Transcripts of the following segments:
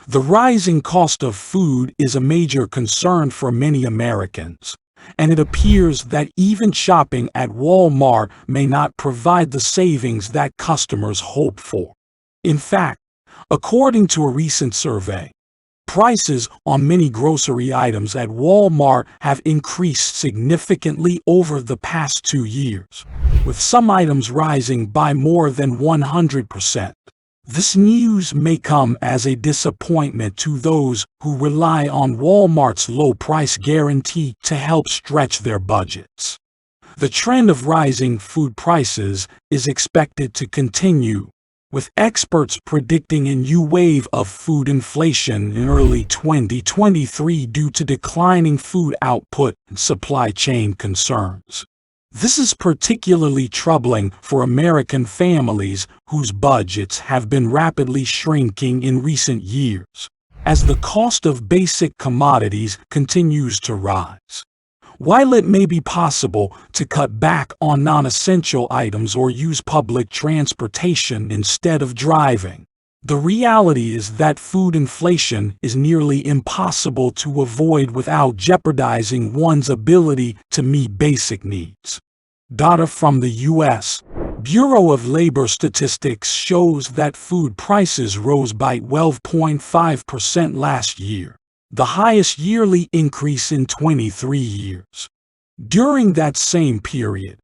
The rising cost of food is a major concern for many Americans, and it appears that even shopping at Walmart may not provide the savings that customers hope for. In fact, according to a recent survey, prices on many grocery items at Walmart have increased significantly over the past 2 years, with some items rising by more than 100%. This news may come as a disappointment to those who rely on Walmart's low price guarantee to help stretch their budgets. The trend of rising food prices is expected to continue, with experts predicting a new wave of food inflation in early 2023 due to declining food output and supply chain concerns. This is particularly troubling for American families whose budgets have been rapidly shrinking in recent years, as the cost of basic commodities continues to rise. While it may be possible to cut back on non-essential items or use public transportation instead of driving, the reality is that food inflation is nearly impossible to avoid without jeopardizing one's ability to meet basic needs. Data from the U.S. Bureau of Labor Statistics shows that food prices rose by 12.5% last year, the highest yearly increase in 23 years. During that same period,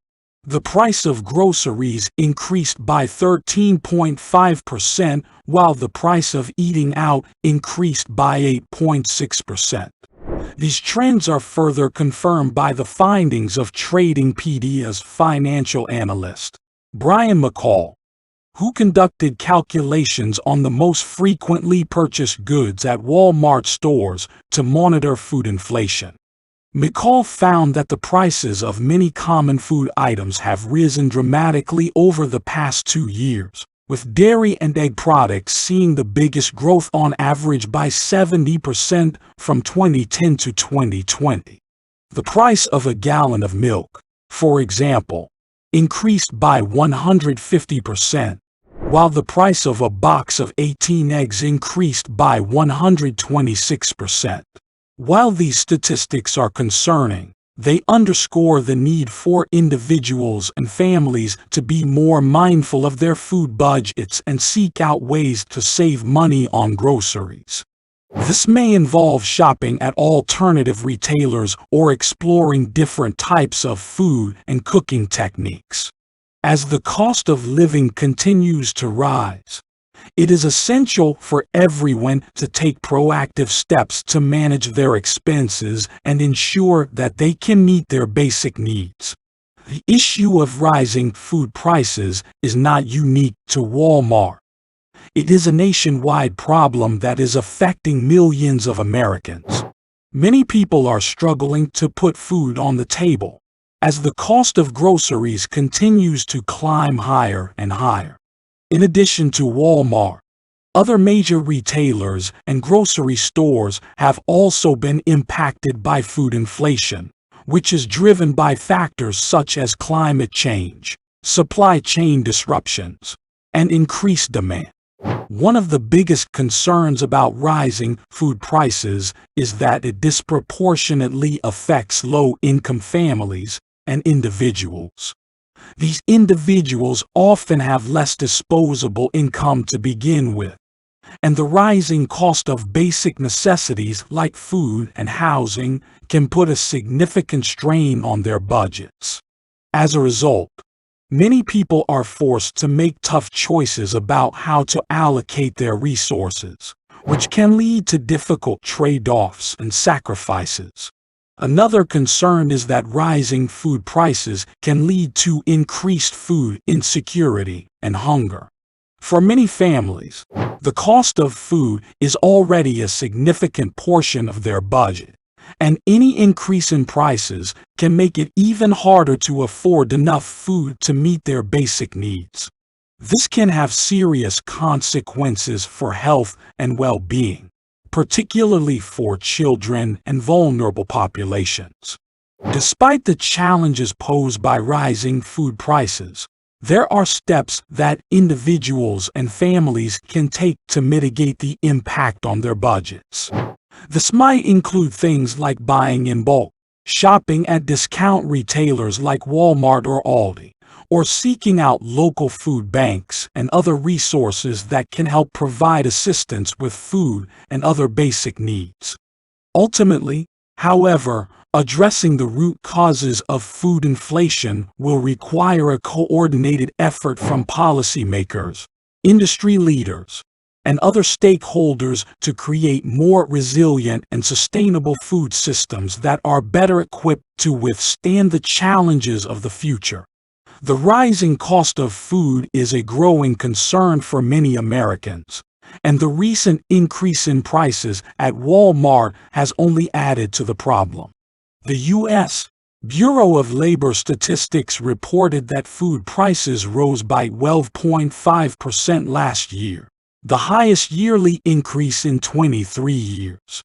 the price of groceries increased by 13.5%, while the price of eating out increased by 8.6%. These trends are further confirmed by the findings of Tradingpedia's financial analyst, Brian McCall, who conducted calculations on the most frequently purchased goods at Walmart stores to monitor food inflation. McCall found that the prices of many common food items have risen dramatically over the past 2 years, with dairy and egg products seeing the biggest growth on average by 70% from 2010 to 2020. The price of a gallon of milk, for example, increased by 150%, while the price of a box of 18 eggs increased by 126%. While these statistics are concerning, they underscore the need for individuals and families to be more mindful of their food budgets and seek out ways to save money on groceries. This may involve shopping at alternative retailers or exploring different types of food and cooking techniques. As the cost of living continues to rise, it is essential for everyone to take proactive steps to manage their expenses and ensure that they can meet their basic needs. The issue of rising food prices is not unique to Walmart. It is a nationwide problem that is affecting millions of Americans. Many people are struggling to put food on the table, as the cost of groceries continues to climb higher and higher. In addition to Walmart, other major retailers and grocery stores have also been impacted by food inflation, which is driven by factors such as climate change, supply chain disruptions, and increased demand. One of the biggest concerns about rising food prices is that it disproportionately affects low-income families and individuals. These individuals often have less disposable income to begin with, and the rising cost of basic necessities like food and housing can put a significant strain on their budgets. As a result, many people are forced to make tough choices about how to allocate their resources, which can lead to difficult trade-offs and sacrifices. Another concern is that rising food prices can lead to increased food insecurity and hunger. For many families, the cost of food is already a significant portion of their budget, and any increase in prices can make it even harder to afford enough food to meet their basic needs. This can have serious consequences for health and well-being, particularly for children and vulnerable populations. Despite the challenges posed by rising food prices, There are steps that individuals and families can take to mitigate the impact on their budgets. This might include things like buying in bulk, shopping at discount retailers like Walmart or Aldi, or seeking out local food banks and other resources that can help provide assistance with food and other basic needs. Ultimately, however, addressing the root causes of food inflation will require a coordinated effort from policymakers, industry leaders, and other stakeholders to create more resilient and sustainable food systems that are better equipped to withstand the challenges of the future. The rising cost of food is a growing concern for many Americans, and the recent increase in prices at Walmart has only added to the problem. The U.S. Bureau of Labor Statistics reported that food prices rose by 12.5% last year, the highest yearly increase in 23 years.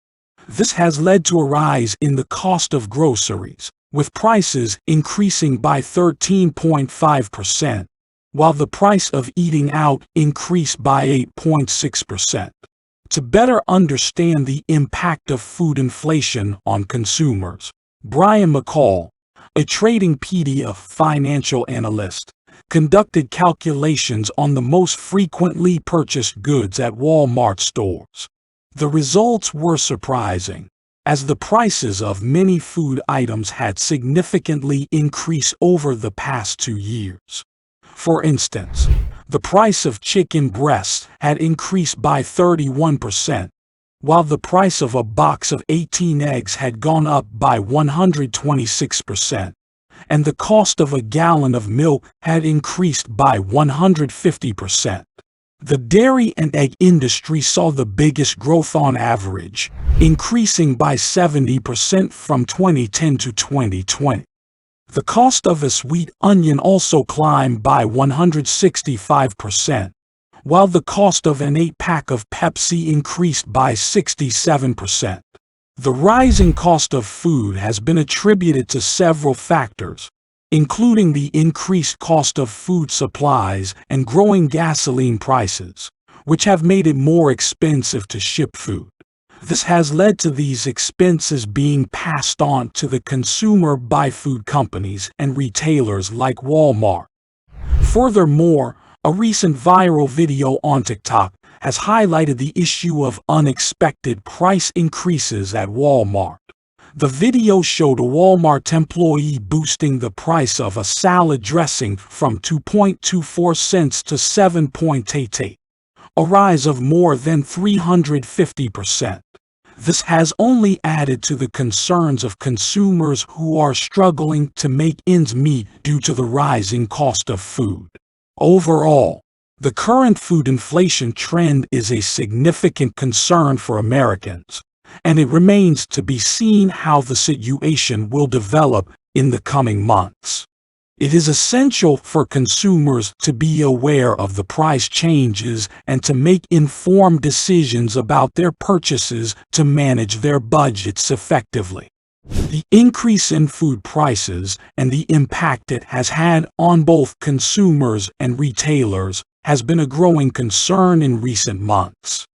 This has led to a rise in the cost of groceries, with prices increasing by 13.5%, while the price of eating out increased by 8.6%. To better understand the impact of food inflation on consumers, Brian McCall, a Tradingpedia financial analyst, conducted calculations on the most frequently purchased goods at Walmart stores. The results were surprising, as the prices of many food items had significantly increased over the past 2 years. For instance, the price of chicken breasts had increased by 31%, while the price of a box of 18 eggs had gone up by 126%, and the cost of a gallon of milk had increased by 150%. The dairy and egg industry saw the biggest growth on average, increasing by 70% from 2010 to 2020. The cost of a sweet onion also climbed by 165%, while the cost of an 8-pack of Pepsi increased by 67%. The rising cost of food has been attributed to several factors, including the increased cost of food supplies and growing gasoline prices, which have made it more expensive to ship food. This has led to these expenses being passed on to the consumer by food companies and retailers like Walmart. Furthermore, a recent viral video on TikTok has highlighted the issue of unexpected price increases at Walmart. The video showed a Walmart employee boosting the price of a salad dressing from 2.24 cents to 7.88, a rise of more than 350%. This has only added to the concerns of consumers who are struggling to make ends meet due to the rising cost of food. Overall, the current food inflation trend is a significant concern for Americans, and it remains to be seen how the situation will develop in the coming months. It is essential for consumers to be aware of the price changes and to make informed decisions about their purchases to manage their budgets effectively. The increase in food prices and the impact it has had on both consumers and retailers has been a growing concern in recent months.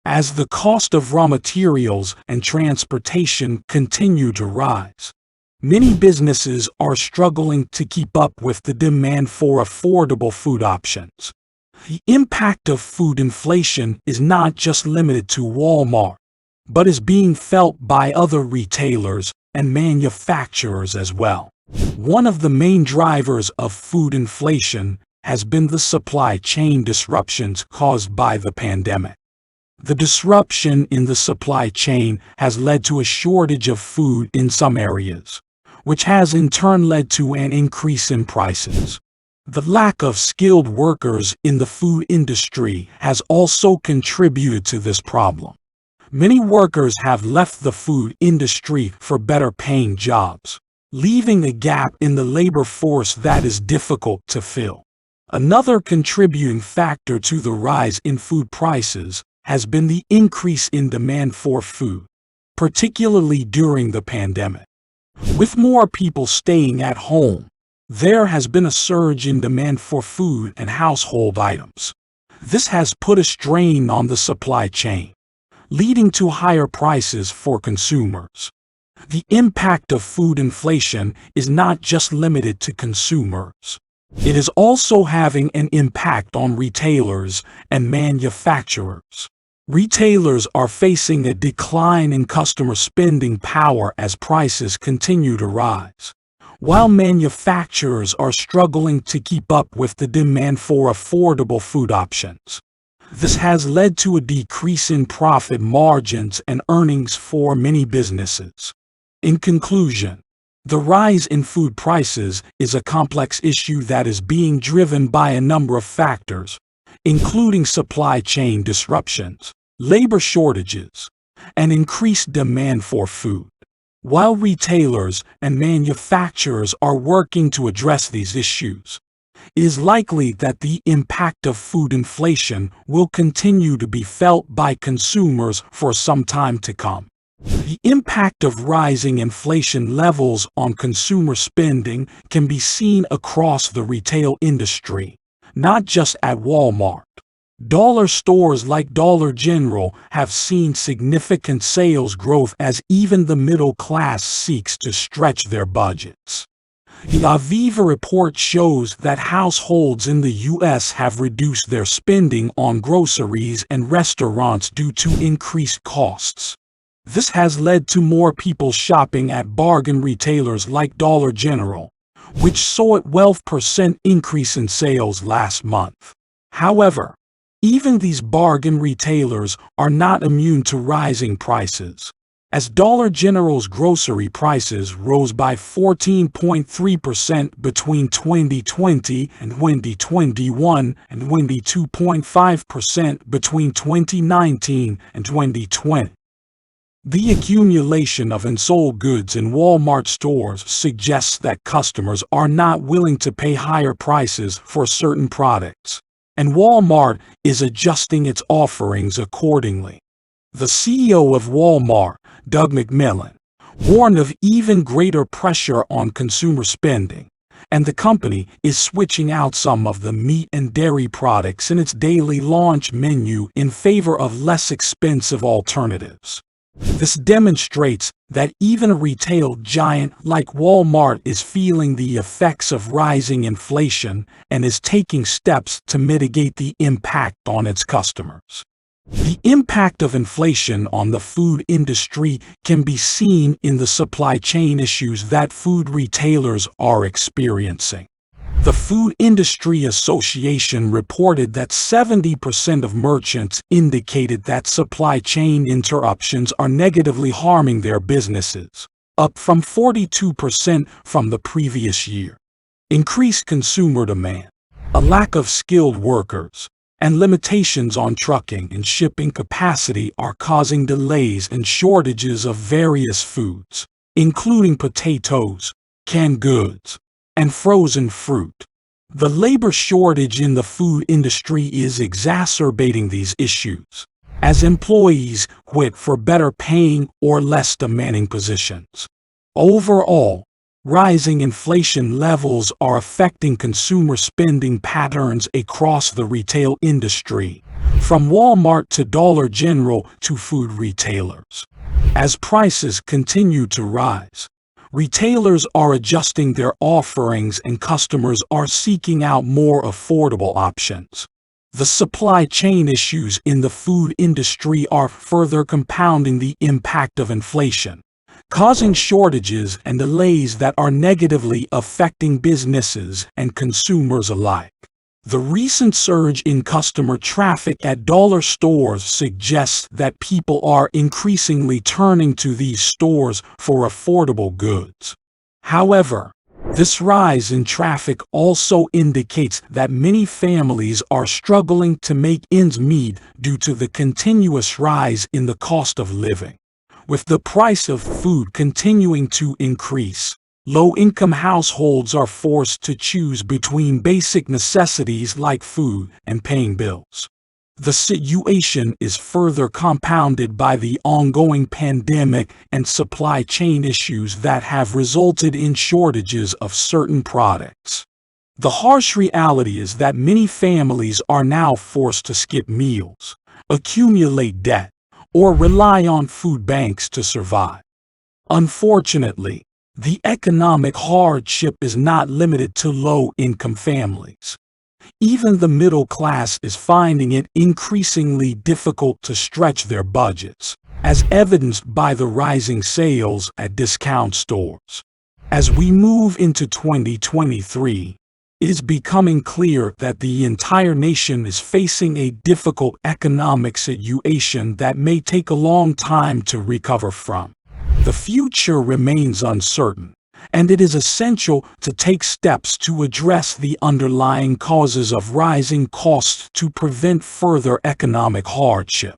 As the cost of raw materials and transportation continue to rise, many businesses are struggling to keep up with the demand for affordable food options. The impact of food inflation is not just limited to Walmart, but is being felt by other retailers and manufacturers as well. One of the main drivers of food inflation has been the supply chain disruptions caused by the pandemic. The disruption in the supply chain has led to a shortage of food in some areas, which has in turn led to an increase in prices. The lack of skilled workers in the food industry has also contributed to this problem. Many workers have left the food industry for better paying jobs, leaving a gap in the labor force that is difficult to fill. Another contributing factor to the rise in food prices has been the increase in demand for food, particularly during the pandemic. With more people staying at home, There has been a surge in demand for food and household items. This has put a strain on the supply chain, leading to higher prices for consumers. The impact of food inflation is not just limited to consumers. It is also having an impact on retailers and manufacturers. Retailers are facing a decline in customer spending power as prices continue to rise, while manufacturers are struggling to keep up with the demand for affordable food options. This has led to a decrease in profit margins and earnings for many businesses. In conclusion, the rise in food prices is a complex issue that is being driven by a number of factors, including supply chain disruptions, labor shortages, and increased demand for food. While retailers and manufacturers are working to address these issues, it is likely that the impact of food inflation will continue to be felt by consumers for some time to come. The impact of rising inflation levels on consumer spending can be seen across the retail industry, not just at Walmart. Dollar stores like Dollar General have seen significant sales growth as even the middle class seeks to stretch their budgets. The Aviva report shows that households in the U.S. have reduced their spending on groceries and restaurants due to increased costs. This has led to more people shopping at bargain retailers like Dollar General, which saw a 12% increase in sales last month. However, even these bargain retailers are not immune to rising prices, as Dollar General's grocery prices rose by 14.3% between 2020 and 2021 and 22.5% between 2019 and 2020. The accumulation of unsold goods in Walmart stores suggests that customers are not willing to pay higher prices for certain products, and Walmart is adjusting its offerings accordingly. The CEO of Walmart, Doug McMillon, warned of even greater pressure on consumer spending, and the company is switching out some of the meat and dairy products in its daily launch menu in favor of less expensive alternatives. This demonstrates that even a retail giant like Walmart is feeling the effects of rising inflation and is taking steps to mitigate the impact on its customers. The impact of inflation on the food industry can be seen in the supply chain issues that food retailers are experiencing. The Food Industry Association reported that 70% of merchants indicated that supply chain interruptions are negatively harming their businesses, up from 42% from the previous year. Increased consumer demand, a lack of skilled workers, and limitations on trucking and shipping capacity are causing delays and shortages of various foods, including potatoes, canned goods, and frozen fruit. The labor shortage in the food industry is exacerbating these issues, as employees quit for better paying or less demanding positions. Overall, rising inflation levels are affecting consumer spending patterns across the retail industry, from Walmart to Dollar General to food retailers. As prices continue to rise, retailers are adjusting their offerings and customers are seeking out more affordable options. The supply chain issues in the food industry are further compounding the impact of inflation, causing shortages and delays that are negatively affecting businesses and consumers alike. The recent surge in customer traffic at dollar stores suggests that people are increasingly turning to these stores for affordable goods. However, this rise in traffic also indicates that many families are struggling to make ends meet due to the continuous rise in the cost of living. With the price of food continuing to increase, low-income households are forced to choose between basic necessities like food and paying bills. The situation is further compounded by the ongoing pandemic and supply chain issues that have resulted in shortages of certain products. The harsh reality is that many families are now forced to skip meals, accumulate debt, or rely on food banks to survive. Unfortunately, the economic hardship is not limited to low-income families. Even the middle class is finding it increasingly difficult to stretch their budgets, as evidenced by the rising sales at discount stores. As we move into 2023, it is becoming clear that the entire nation is facing a difficult economic situation that may take a long time to recover from. The future remains uncertain, and it is essential to take steps to address the underlying causes of rising costs to prevent further economic hardship.